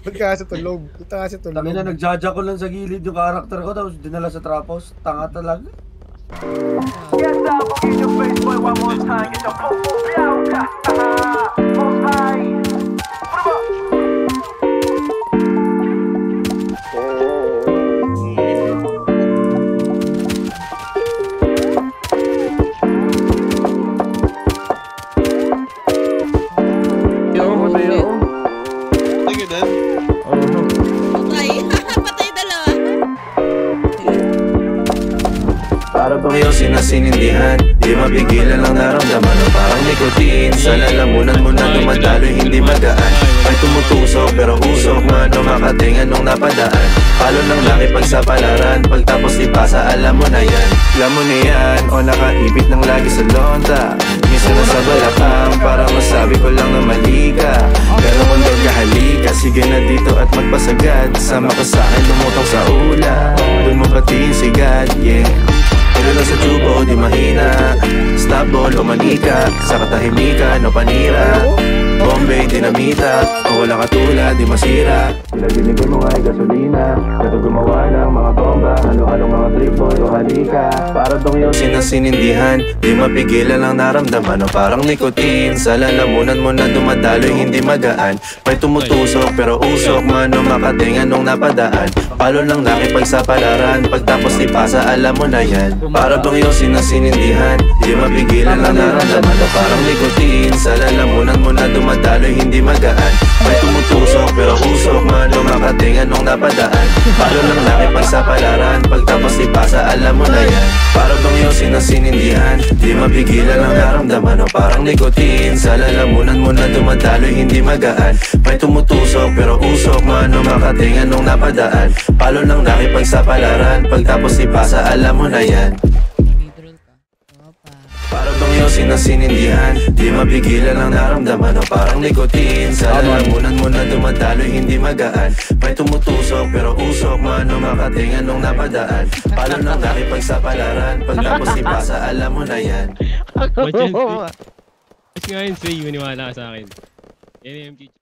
Ba't ka sa tulog? Ba't ka sa tulog? Tangina, nagjaja ko lang sa gilid yung karakter ko tapos dinala sa trap house. Tanga talaga. Yes, I'm in your face, boy, one more time. Get your pum out. Most high. Put 'em up. Para bang iyong sinasinindihan, di mapigilan ang naramdaman o parang nikotin. Sa lalamunan mo na dumadaloy, hindi magaan. May tumutusok pero usok man o makatingan nung napadaan. Palo ng laki pagsapalaran, pagtapos ipasa alam mo na yan. Alam mo na yan o nakaipit ng lagi sa lonta. Minsan na sa balakang para masabi ko lang na mali ka. Pero kung doon ka halika, sige na dito at magpasagad. Sama ka sa'kin lumutang sa ula, doon mo patiin sigad, yeah. Pero lang sa tubo, di mahina. Stop ball o manika, sa katahimikan o panira. Bombay, dinamita, o wala katulad, di masira. Pinaginigay mo nga'y gasolina, kato gumawa ng mga bomba. Halo-halong mga triple o halika. Para bang iyong sinasinindihan, di mapigilan ang naramdaman o parang nikotin. Sa lalamunan mo na dumadaloy, hindi magaan. May tumutusok pero usok man o makatingan nung napadaan. Palo lang laki pagsapalaran, pagtapos ipasa alam mo na yan. Para bang iyong sinasinindihan, di mapigilan ang naramdaman o parang nikotin. Sa lalamunan mo na dumadaloy, hindi magaan. May tumutusok pero usok man o makatingan nung napadaan. Palo lang laki pagsapalaran, pagtapos ipasa alam mo na yan. Para bang iyong sinasinindihan, di mapigilan ang naramdaman o parang nikotin. Sa lalamunan mo na dumadaloy, hindi magaan. May tumutusok pero usok man o makatingan nung napadaan. Palo lang laki pagsapalaran, pagtapos ipasa alam mo na yan. Para bang iyong sinasinindihan, di mapigilan ang naramdaman o parang nikotin. Sa lalamunan mo na dumadaloy, hindi magaan. May tumutusok pero usok man o makatingan nung napadaan. Palo ng laki pagsapalaran, pagtapos ipasa alam mo na yan. Mas ngayon, say, maniwala ka sa akin. Yan yung MG.